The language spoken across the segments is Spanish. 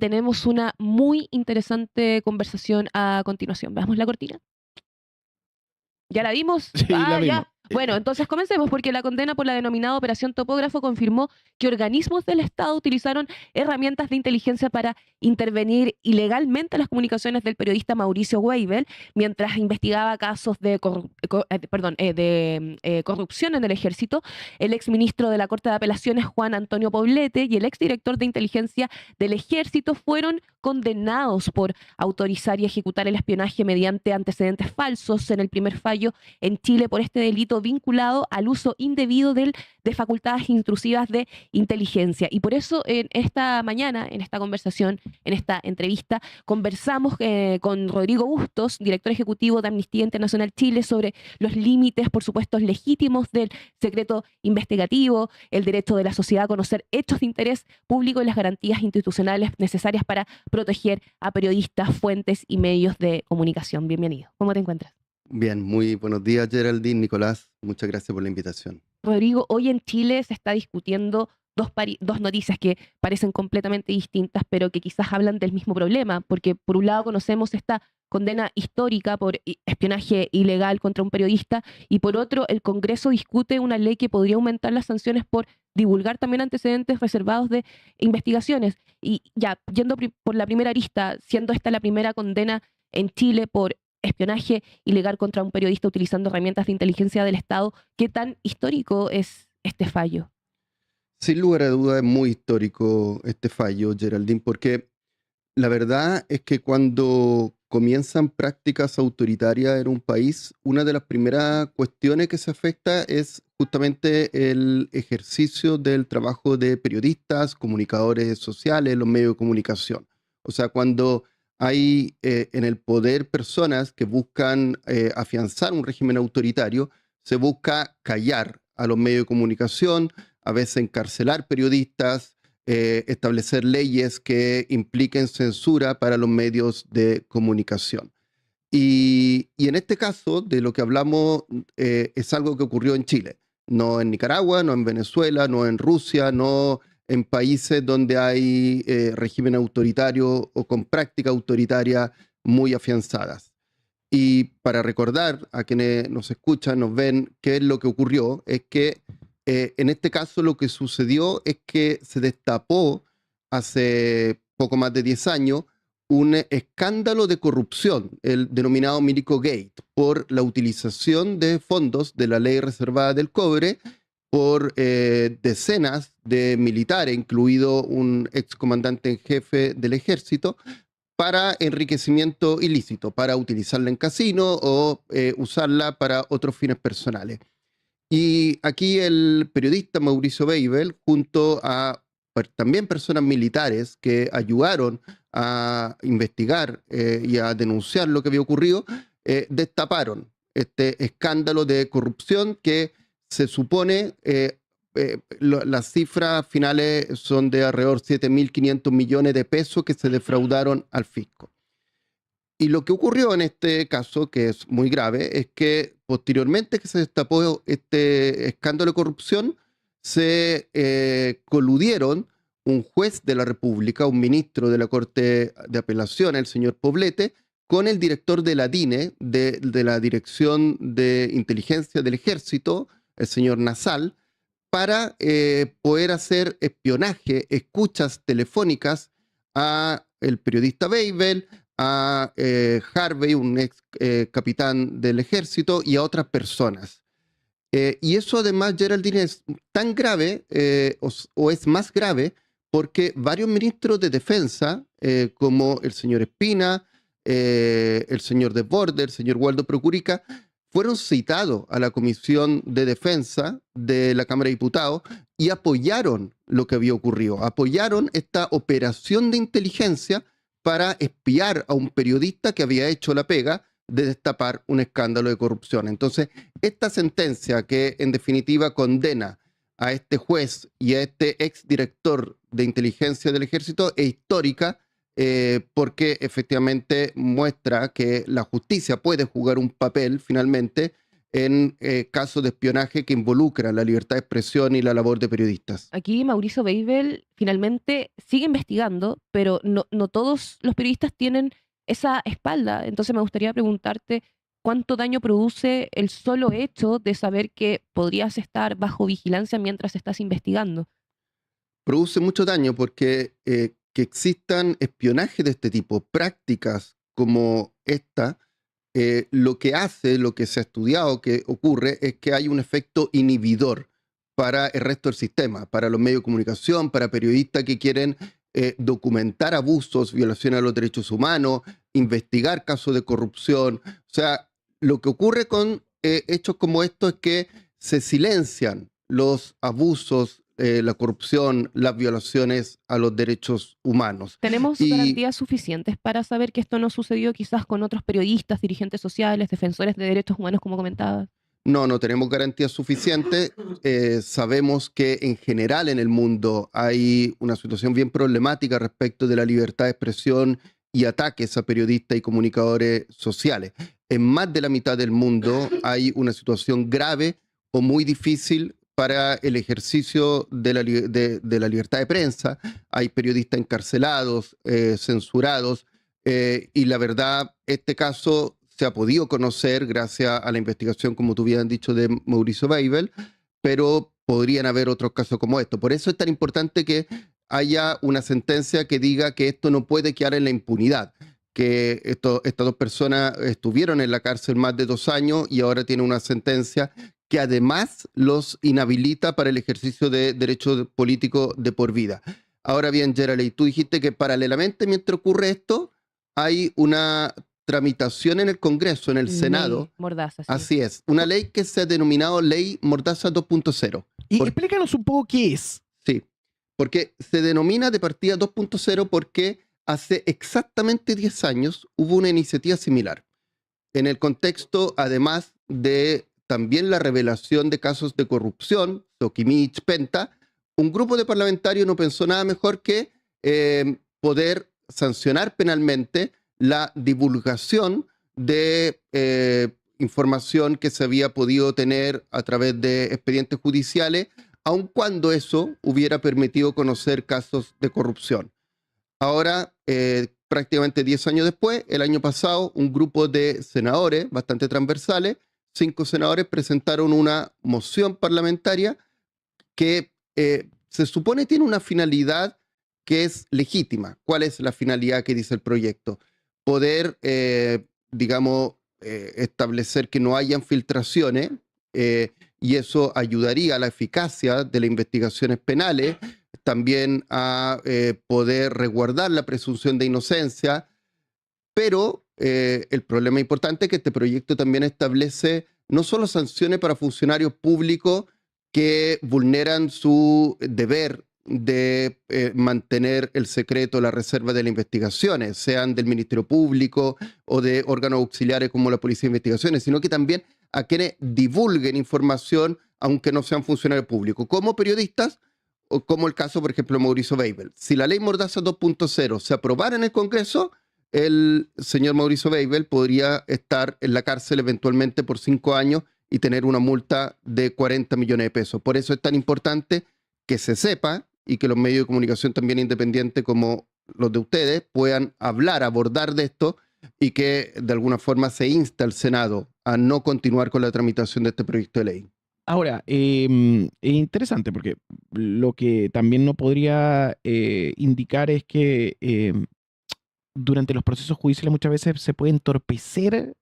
tenemos una muy interesante conversación a continuación. ¿Veamos la cortina? ¿Ya la vimos? Sí, la vimos. Ya. Bueno, entonces comencemos, porque la condena por la denominada Operación Topógrafo confirmó que organismos del Estado utilizaron herramientas de inteligencia para intervenir ilegalmente en las comunicaciones del periodista Mauricio Weibel mientras investigaba casos de, corrupción en el ejército. El exministro de la Corte de Apelaciones, Juan Antonio Poblete, y el exdirector de inteligencia del ejército fueron condenados por autorizar y ejecutar el espionaje mediante antecedentes falsos en el primer fallo en Chile por este delito vinculado al uso indebido de facultades intrusivas de inteligencia. Y por eso en esta mañana, en esta conversación, en esta entrevista, conversamos con Rodrigo Bustos, director ejecutivo de Amnistía Internacional Chile, sobre los límites, por supuesto, legítimos del secreto investigativo, el derecho de la sociedad a conocer hechos de interés público y las garantías institucionales necesarias para proteger a periodistas, fuentes y medios de comunicación. Bienvenido. ¿Cómo te encuentras? Bien, muy buenos días, Geraldine, Nicolás. Muchas gracias por la invitación. Rodrigo, hoy en Chile se está discutiendo dos noticias que parecen completamente distintas, pero que quizás hablan del mismo problema, porque por un lado conocemos esta condena histórica por espionaje ilegal contra un periodista, y por otro el Congreso discute una ley que podría aumentar las sanciones por divulgar también antecedentes reservados de investigaciones. Y ya, yendo por la primera arista, siendo esta la primera condena en Chile por espionaje ilegal contra un periodista utilizando herramientas de inteligencia del Estado, ¿qué tan histórico es este fallo? Sin lugar a dudas es muy histórico este fallo, Geraldine, porque la verdad es que cuando comienzan prácticas autoritarias en un país, una de las primeras cuestiones que se afecta es justamente el ejercicio del trabajo de periodistas, comunicadores sociales, los medios de comunicación. O sea, cuando hay en el poder personas que buscan afianzar un régimen autoritario, se busca callar a los medios de comunicación, a veces encarcelar periodistas, establecer leyes que impliquen censura para los medios de comunicación. Y en este caso, de lo que hablamos, es algo que ocurrió en Chile, no en Nicaragua, no en Venezuela, no en Rusia, no en países donde hay régimen autoritario o con práctica autoritaria muy afianzadas. Y para recordar a quienes nos escuchan, nos ven, qué es lo que ocurrió, es que en este caso lo que sucedió es que se destapó hace poco más de 10 años un escándalo de corrupción, el denominado Milico Gate, por la utilización de fondos de la ley reservada del cobre por decenas de militares, incluido un excomandante en jefe del ejército, para enriquecimiento ilícito, para utilizarla en casino o usarla para otros fines personales. Y aquí el periodista Mauricio Weibel, junto a también personas militares que ayudaron a investigar y a denunciar lo que había ocurrido, destaparon este escándalo de corrupción que se supone, las cifras finales son de alrededor de 7.500 millones de pesos que se defraudaron al fisco. Y lo que ocurrió en este caso, que es muy grave, es que posteriormente que se destapó este escándalo de corrupción, se coludieron un juez de la República, un ministro de la Corte de Apelación, el señor Poblete, con el director de la DINE, de la Dirección de Inteligencia del Ejército, el señor Nasal, para poder hacer espionaje, escuchas telefónicas a el periodista Weibel, a Harvey, un ex capitán del ejército, y a otras personas. Y eso además, Geraldine, es tan grave o es más grave porque varios ministros de defensa, como el señor Espina, el señor Desbordes, el señor Waldo Procurica, fueron citados a la Comisión de Defensa de la Cámara de Diputados y apoyaron lo que había ocurrido, apoyaron esta operación de inteligencia para espiar a un periodista que había hecho la pega de destapar un escándalo de corrupción. Entonces, esta sentencia que en definitiva condena a este juez y a este exdirector de inteligencia del ejército es histórica, porque efectivamente muestra que la justicia puede jugar un papel finalmente en casos de espionaje que involucran la libertad de expresión y la labor de periodistas. Aquí Mauricio Weibel finalmente sigue investigando, pero no todos los periodistas tienen esa espalda. Entonces me gustaría preguntarte cuánto daño produce el solo hecho de saber que podrías estar bajo vigilancia mientras estás investigando. Produce mucho daño porque que existan espionaje de este tipo, prácticas como esta, lo que hace, lo que se ha estudiado que ocurre es que hay un efecto inhibidor para el resto del sistema, para los medios de comunicación, para periodistas que quieren documentar abusos, violaciones a los derechos humanos, investigar casos de corrupción. O sea, lo que ocurre con hechos como estos es que se silencian los abusos, la corrupción, las violaciones a los derechos humanos. ¿Tenemos Y garantías suficientes para saber que esto no sucedió quizás con otros periodistas, dirigentes sociales, defensores de derechos humanos, como comentabas? no tenemos garantías suficientes. Sabemos que en general en el mundo hay una situación bien problemática respecto de la libertad de expresión y ataques a periodistas y comunicadores sociales. En más de la mitad del mundo hay una situación grave o muy difícil para el ejercicio de la libertad de prensa. Hay periodistas encarcelados, censurados, y la verdad, este caso se ha podido conocer gracias a la investigación, como tú bien has dicho, de Mauricio Weibel, pero podrían haber otros casos como esto. Por eso es tan importante que haya una sentencia que diga que esto no puede quedar en la impunidad, que estas dos personas estuvieron en la cárcel más de 2 años y ahora tienen una sentencia que además los inhabilita para el ejercicio de derechos políticos de por vida. Ahora bien, Gerald, tú dijiste que paralelamente mientras ocurre esto, hay una tramitación en el Congreso, en el Ley Senado. Mordaza, sí. Así es, una ley que se ha denominado Ley Mordaza 2.0. Y explícanos un poco qué es. Sí, porque se denomina de partida 2.0 porque hace exactamente 10 años hubo una iniciativa similar. En el contexto, además de también la revelación de casos de corrupción, Soquimich, Penta, un grupo de parlamentarios no pensó nada mejor que poder sancionar penalmente la divulgación de información que se había podido tener a través de expedientes judiciales, aun cuando eso hubiera permitido conocer casos de corrupción. Ahora, prácticamente 10 años después, el año pasado, un grupo de senadores bastante transversales, 5 senadores presentaron una moción parlamentaria que se supone tiene una finalidad que es legítima. ¿Cuál es la finalidad que dice el proyecto? Poder, digamos, establecer que no hayan filtraciones, y eso ayudaría a la eficacia de las investigaciones penales, también a poder resguardar la presunción de inocencia, pero el problema importante es que este proyecto también establece no solo sanciones para funcionarios públicos que vulneran su deber de mantener el secreto, la reserva de las investigaciones, sean del Ministerio Público o de órganos auxiliares como la Policía de Investigaciones, sino que también a quienes divulguen información aunque no sean funcionarios públicos, como periodistas o como el caso, por ejemplo, de Mauricio Weibel. Si la ley Mordaza 2.0 se aprobara en el Congreso, el señor Mauricio Weibel podría estar en la cárcel eventualmente por 5 años y tener una multa de 40 millones de pesos. Por eso es tan importante que se sepa y que los medios de comunicación también independientes como los de ustedes puedan hablar, abordar de esto y que de alguna forma se insta al Senado a no continuar con la tramitación de este proyecto de ley. Ahora, es interesante porque lo que también no podría indicar es que durante los procesos judiciales muchas veces se puede entorpecer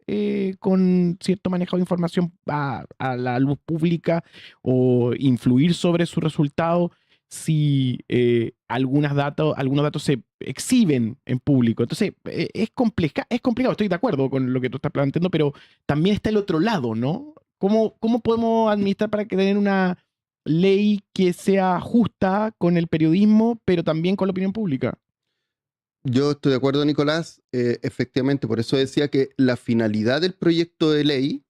con cierto manejo de información a la luz pública o influir sobre su resultado si algunos datos se exhiben en público. Entonces, es complicado, estoy de acuerdo con lo que tú estás planteando, pero también está el otro lado, ¿no? ¿Cómo podemos administrar para que tener una ley que sea justa con el periodismo, pero también con la opinión pública? Yo estoy de acuerdo, Nicolás. Efectivamente, por eso decía que la finalidad del proyecto de ley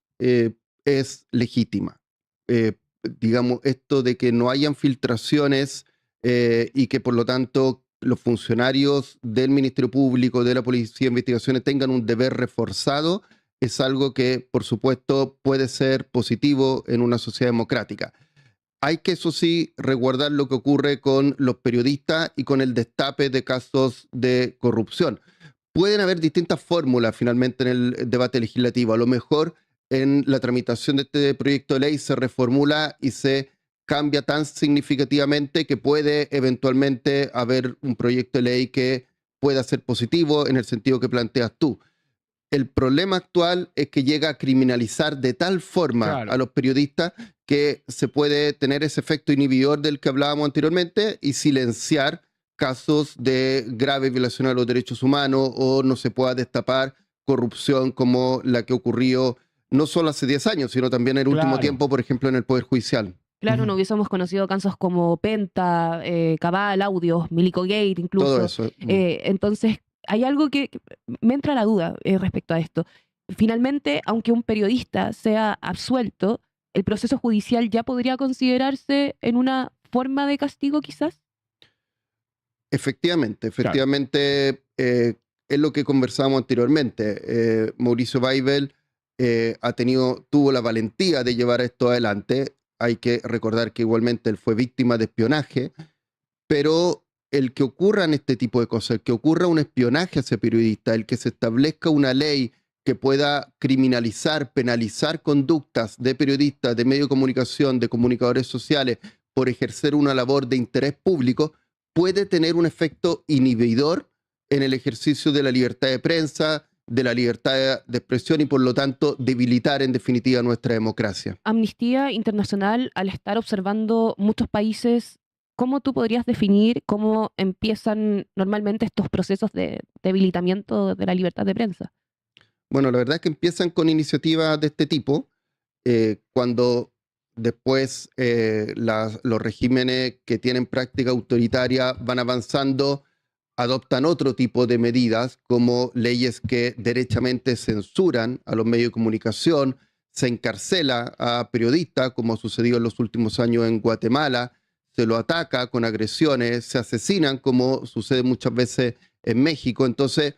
es legítima. Digamos, esto de que no hayan filtraciones y que por lo tanto los funcionarios del Ministerio Público, de la Policía de Investigaciones tengan un deber reforzado, es algo que, por supuesto, puede ser positivo en una sociedad democrática. Hay que, eso sí, resguardar lo que ocurre con los periodistas y con el destape de casos de corrupción. Pueden haber distintas fórmulas finalmente en el debate legislativo. A lo mejor en la tramitación de este proyecto de ley se reformula y se cambia tan significativamente que puede eventualmente haber un proyecto de ley que pueda ser positivo en el sentido que planteas tú. El problema actual es que llega a criminalizar de tal forma a Claro. los periodistas que se puede tener ese efecto inhibidor del que hablábamos anteriormente y silenciar casos de grave violación a los derechos humanos o no se pueda destapar corrupción como la que ocurrió no solo hace 10 años, sino también en el último Claro. tiempo, por ejemplo, en el Poder Judicial. Claro, Ujú. no hubiésemos conocido casos como Penta, Cabal, Audios, Milico Gate Todo incluso. eso. Entonces, hay algo que me entra la duda respecto a esto. Finalmente, aunque un periodista sea absuelto, ¿el proceso judicial ya podría considerarse en una forma de castigo quizás? Efectivamente, Claro. efectivamente, es lo que conversábamos anteriormente. Mauricio Weibel tuvo la valentía de llevar esto adelante. Hay que recordar que igualmente él fue víctima de espionaje, pero el que ocurran este tipo de cosas, el que ocurra un espionaje hacia periodistas, el que se establezca una ley que pueda criminalizar, penalizar conductas de periodistas, de medios de comunicación, de comunicadores sociales por ejercer una labor de interés público, puede tener un efecto inhibidor en el ejercicio de la libertad de prensa, de la libertad de expresión y por lo tanto debilitar en definitiva nuestra democracia. Amnistía Internacional, al estar observando muchos países, ¿cómo tú podrías definir cómo empiezan normalmente estos procesos de debilitamiento de la libertad de prensa? Bueno, la verdad es que empiezan con iniciativas de este tipo, cuando después los regímenes que tienen práctica autoritaria van avanzando, adoptan otro tipo de medidas, como leyes que derechamente censuran a los medios de comunicación, se encarcela a periodistas, como ha sucedido en los últimos años en Guatemala, se lo ataca con agresiones, se asesinan, como sucede muchas veces en México. Entonces,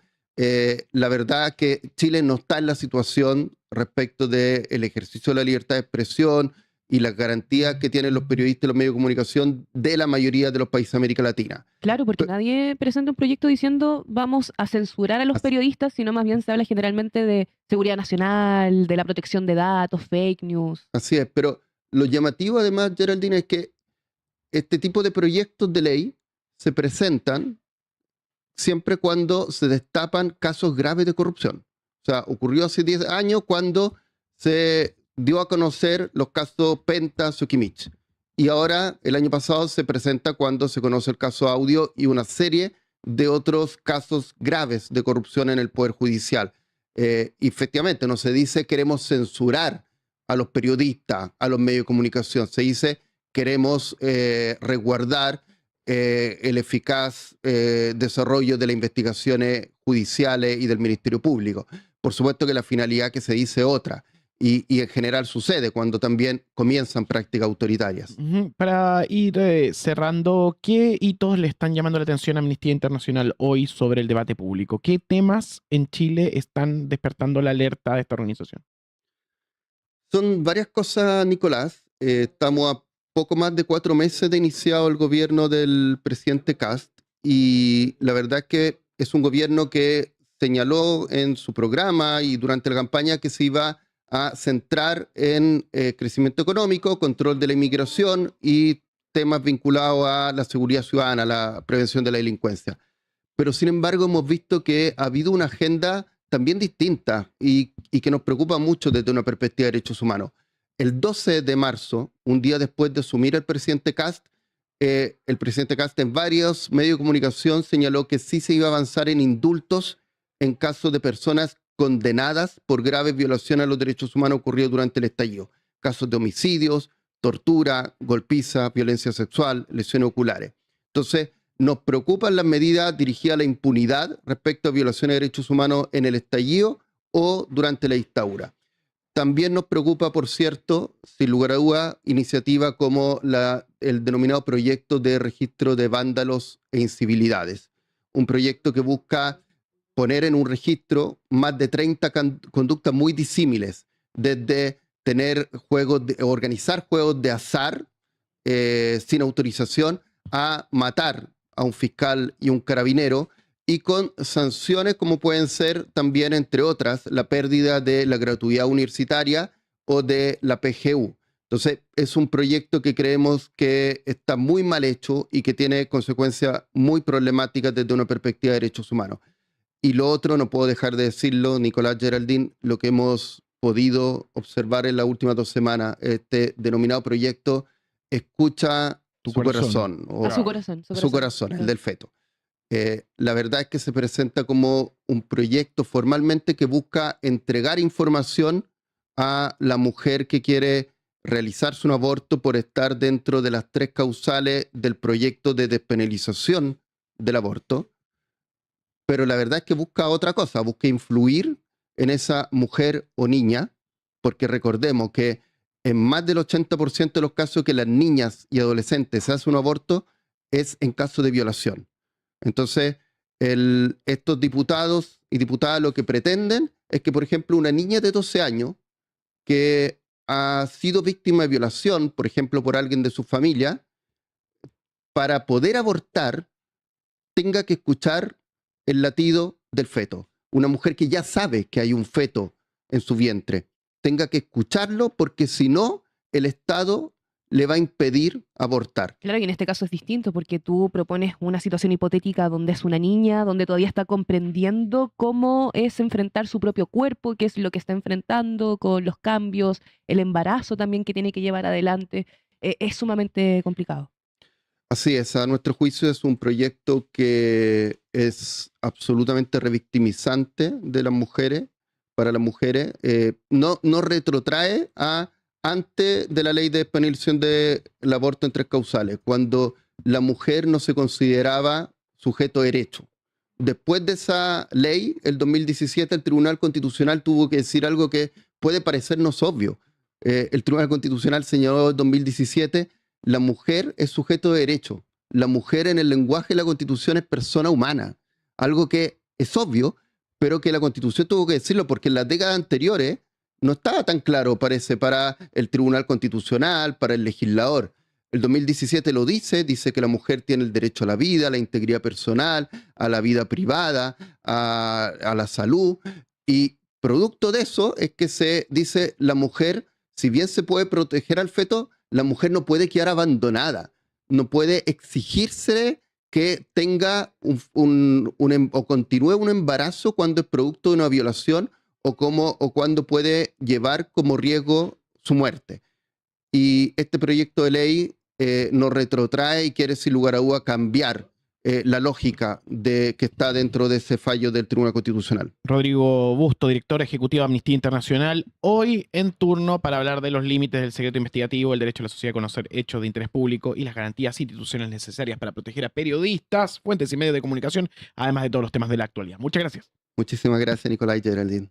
la verdad que Chile no está en la situación respecto del ejercicio de la libertad de expresión y las garantías que tienen los periodistas y los medios de comunicación de la mayoría de los países de América Latina. Claro, porque nadie presenta un proyecto diciendo vamos a censurar a los Así- periodistas, sino más bien se habla generalmente de seguridad nacional, de la protección de datos, fake news. Así es, pero lo llamativo además, Geraldine, es que este tipo de proyectos de ley se presentan siempre cuando se destapan casos graves de corrupción. O sea, ocurrió hace 10 años cuando se dio a conocer los casos Penta, Sokimich. Y ahora, el año pasado, se presenta cuando se conoce el caso Audio y una serie de otros casos graves de corrupción en el Poder Judicial. Y efectivamente, no se dice queremos censurar a los periodistas, a los medios de comunicación. Se dice queremos resguardar el eficaz desarrollo de las investigaciones judiciales y del Ministerio Público. Por supuesto que la finalidad que se dice otra, y en general sucede cuando también comienzan prácticas autoritarias. Ujú. Para ir cerrando, ¿qué hitos le están llamando la atención a Amnistía Internacional hoy sobre el debate público? ¿Qué temas en Chile están despertando la alerta de esta organización? Son varias cosas, Nicolás. Estamos a poco más de 4 meses de iniciado el gobierno del presidente Kast y la verdad es que es un gobierno que señaló en su programa y durante la campaña que se iba a centrar en crecimiento económico, control de la inmigración y temas vinculados a la seguridad ciudadana, la prevención de la delincuencia. Pero sin embargo hemos visto que ha habido una agenda también distinta y que nos preocupa mucho desde una perspectiva de derechos humanos. El 12 de marzo, un día después de asumir el presidente Kast en varios medios de comunicación señaló que sí se iba a avanzar en indultos en caso de personas condenadas por graves violaciones a los derechos humanos ocurridos durante el estallido. Casos de homicidios, tortura, golpiza, violencia sexual, lesiones oculares. Entonces, nos preocupan las medidas dirigidas a la impunidad respecto a violaciones de derechos humanos en el estallido o durante la dictadura. También nos preocupa, por cierto, sin lugar a duda, iniciativas como el denominado proyecto de registro de vándalos e incivilidades. Un proyecto que busca poner en un registro más de 30 conductas muy disímiles, desde tener organizar juegos de azar sin autorización, a matar a un fiscal y un carabinero, y con sanciones como pueden ser también, entre otras, la pérdida de la gratuidad universitaria o de la PGU. Entonces, es un proyecto que creemos que está muy mal hecho y que tiene consecuencias muy problemáticas desde una perspectiva de derechos humanos. Y lo otro, no puedo dejar de decirlo, Nicolás, Geraldine, lo que hemos podido observar en las últimas 2 semanas, este denominado proyecto Escucha Tu su corazón. corazón, o A su corazón, su corazón, el del feto. La verdad es que se presenta como un proyecto formalmente que busca entregar información a la mujer que quiere realizarse un aborto por estar dentro de las 3 causales del proyecto de despenalización del aborto, pero la verdad es que busca otra cosa, busca influir en esa mujer o niña, porque recordemos que en más del 80% de los casos que las niñas y adolescentes hacen un aborto es en caso de violación. Entonces, estos diputados y diputadas lo que pretenden es que, por ejemplo, una niña de 12 años que ha sido víctima de violación, por ejemplo, por alguien de su familia, para poder abortar, tenga que escuchar el latido del feto. Una mujer que ya sabe que hay un feto en su vientre, tenga que escucharlo porque si no, el Estado le va a impedir abortar. Claro, y en este caso es distinto porque tú propones una situación hipotética donde es una niña, donde todavía está comprendiendo cómo es enfrentar su propio cuerpo, qué es lo que está enfrentando con los cambios, el embarazo también que tiene que llevar adelante. Es sumamente complicado. Así es, a nuestro juicio es un proyecto que es absolutamente revictimizante de las mujeres, para las mujeres. No retrotrae a antes de la ley de despenalización del aborto en 3 causales, cuando la mujer no se consideraba sujeto de derecho. Después de esa ley, el 2017, el Tribunal Constitucional tuvo que decir algo que puede parecernos obvio. El Tribunal Constitucional señaló en 2017: la mujer es sujeto de derecho. La mujer en el lenguaje de la Constitución es persona humana. Algo que es obvio, pero que la Constitución tuvo que decirlo porque en las décadas anteriores no estaba tan claro, parece, para el Tribunal Constitucional, para el legislador. El 2017 lo dice que la mujer tiene el derecho a la vida, a la integridad personal, a la vida privada, a la salud. Y producto de eso es que se dice la mujer, si bien se puede proteger al feto, la mujer no puede quedar abandonada, no puede exigirse que tenga o continúe un embarazo cuando es producto de una violación o cuando puede llevar como riesgo su muerte. Y este proyecto de ley nos retrotrae y quiere sin lugar a duda cambiar la lógica que está dentro de ese fallo del Tribunal Constitucional. Rodrigo Busto, director ejecutivo de Amnistía Internacional, hoy en turno para hablar de los límites del secreto investigativo, el derecho de la sociedad a conocer hechos de interés público y las garantías institucionales necesarias para proteger a periodistas, fuentes y medios de comunicación, además de todos los temas de la actualidad. Muchas gracias. Muchísimas gracias, Nicolás y Geraldine.